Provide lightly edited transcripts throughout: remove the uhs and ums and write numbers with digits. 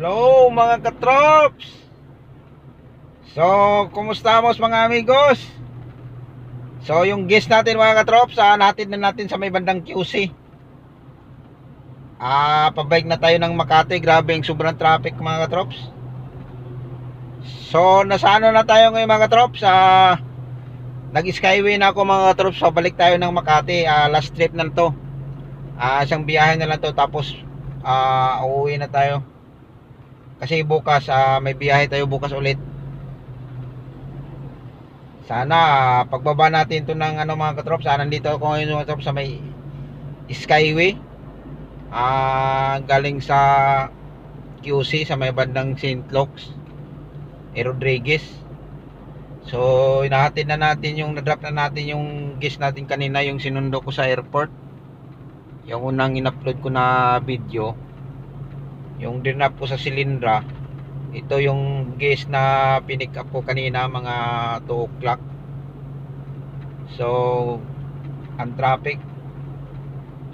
Hello mga katrops. So, kumusta mos mga amigos? So, yung guest natin mga katrops, natin na natin sa may bandang QC. Pabalik na tayo ng Makati. Grabe yung sobrang traffic mga katrops. So, nasa ano na tayo ngayon mga katrops? Nag-skyway na ako mga katrops. Pabalik tayo ng Makati. Last trip na to. Isang biyahe na lang to. Tapos, uuwi na tayo. Kasi bukas, may biyahe tayo bukas ulit. Sana pagbaba natin to ng ano mga katrops, nandito ako ngayon mga katrops sa may Skyway. Galing sa QC sa may bandang St. Luke's Rodriguez. So inahatid na natin yung na-drop na natin yung guest natin kanina, yung sinundo ko sa airport. Yung unang in-upload ko na video, yung dinrop ko sa Silindra. Ito yung guest na pinick up ko kanina mga 2 o'clock. So ang traffic,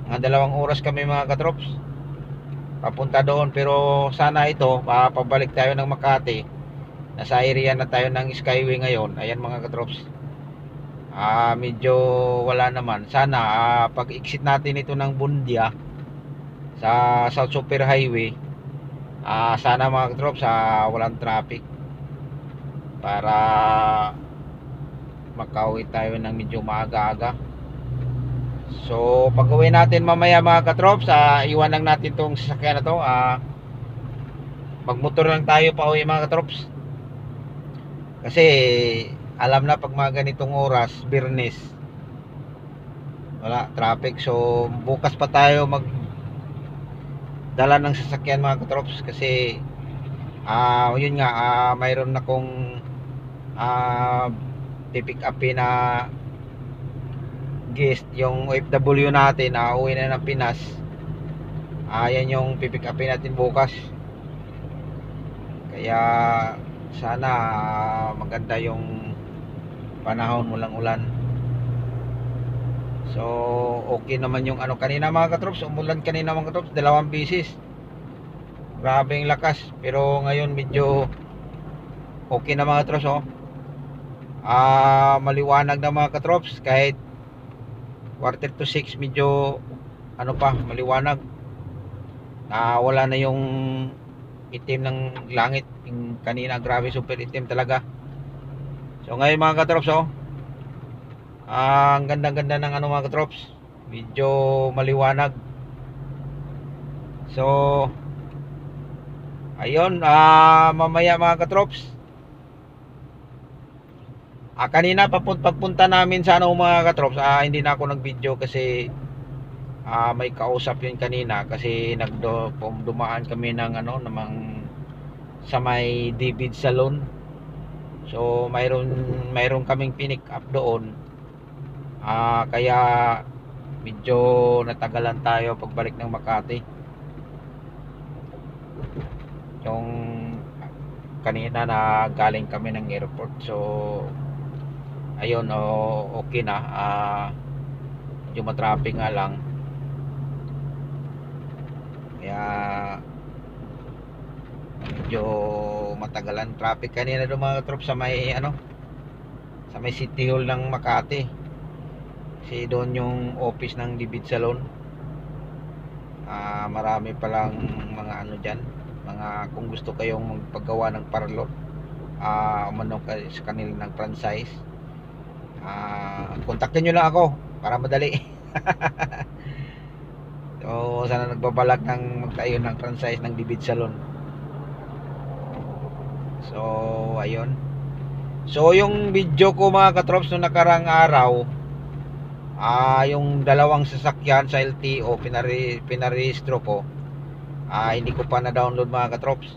mga 2 oras kami mga katrops papunta doon. Pero sana ito, pabalik tayo ng Makati. Nasa area na tayo ng Skyway ngayon. Ayan mga katrops, medyo wala naman. Sana pag exit natin ito ng Bundia sa South Super Highway, sana mga katrops walang traffic para makauwi tayo ng medyo maaga-aga. So pag uwi natin mamaya mga katrops, iwan lang natin tong sasakyan na to. Magmotor lang tayo pa uwi mga katrops. Kasi alam na pag mga ganitong oras, Biyernes, wala traffic. So bukas pa tayo mag dala ng sasakyan mga katrops. Kasi yun nga, mayroon akong pipick up na guest, yung OFW natin uwi na ng Pinas. Yan yung pipick up natin bukas. Kaya sana maganda yung panahon, walang ulan. So okay naman yung ano kanina mga katrops. Umulan kanina mga katrops 2 beses. Grabe yung lakas. Pero ngayon medyo okay na mga katrops. Maliwanag na mga katrops. Kahit 5:45 medyo ano pa, maliwanag. Wala na yung itim ng langit. Yung kanina grabe, super itim talaga. So ngayon mga katrops, ang ganda-ganda ng ano mga katrops, medyo maliwanag. So ayun, mamaya mga katrops, kanina pagpunta namin sa ano mga katrops, hindi na ako nag-video kasi may kausap yun kanina. Kasi dumaan kami ng ano namang sa may David Salon. So mayroon kaming pinick up doon. Kaya medyo natagalan tayo pagbalik ng Makati. Yung kanina na galing kami ng airport. So ayun, okay na. Medyo matraffic nga lang. Kaya medyo matagalan traffic kanina doon mga katrops sa may ano, sa may City Hall ng Makati. Kasi doon yung office ng David Salon. Marami palang mga ano dyan, mga kung gusto kayong magpagawa ng parlor, umano sa kanila ng franchise, kontakin nyo lang ako para madali. So sana nagbabalak ng magtayo ng franchise ng David Salon. So ayun. So yung video ko mga katrops no nakarang araw, yung 2 sasakyan sa LTO pinarehistro ko, hindi ko pa na-download mga katrops.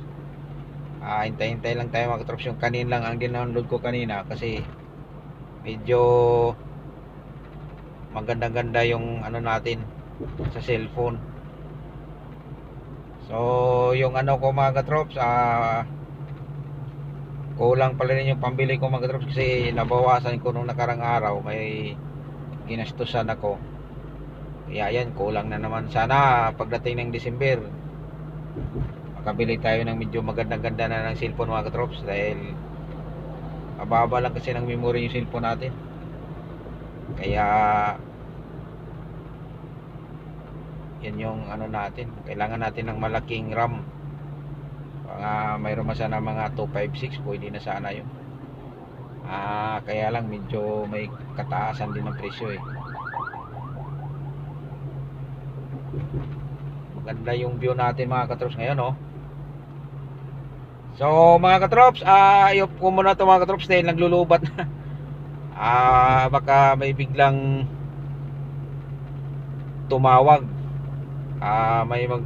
Hintay-hintay lang tayo mga katrops. Yung kanina lang ang din-download ko kanina kasi medyo maganda-ganda yung ano natin sa cellphone. So yung ano ko mga katrops, kulang pala rin yung pambili ko mga katrops. Kasi nabawasan ko nung nakarang araw, may ginastusan ako. Kaya yan, kulang na naman. Sana pagdating ng December makabili tayo ng medyo magandang-ganda na ng cellphone mga katrops, dahil mababa lang kasi ng memory yung cellphone natin. Kaya yan yung ano natin, kailangan natin ng malaking RAM. Mayroon man sana mga 256, pwede na sana yun. Kaya lang medyo may kataasan din ng presyo eh. Maganda yung view natin mga katrops ngayon, oh. So mga katrops, ayop ko muna to mga katrops dahil naglulubat na. Baka may biglang tumawag,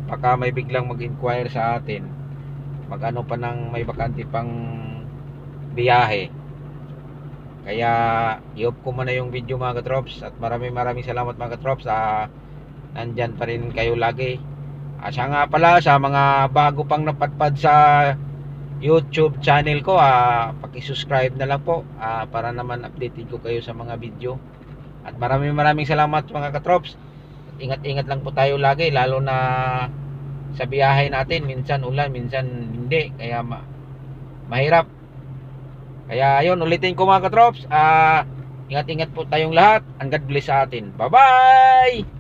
baka may biglang mag-inquire sa atin, magano pa ng may bakante pang biyahe. Kaya i-off ko muna yung video mga katrops, at maraming salamat mga katrops. Nandyan pa rin kayo lagi. Siya nga pala, sa mga bago pang napadpad sa YouTube channel ko, paki-subscribe na lang po, para naman updated ko kayo sa mga video. At maraming salamat mga katrops. Ingat-ingat lang po tayo lagi, lalo na sa biyahe natin. Minsan ulan, minsan hindi, kaya mahirap. Kaya ayun, ulitin ko mga katrops, ingat-ingat po tayong lahat. And God bless sa atin. Bye bye.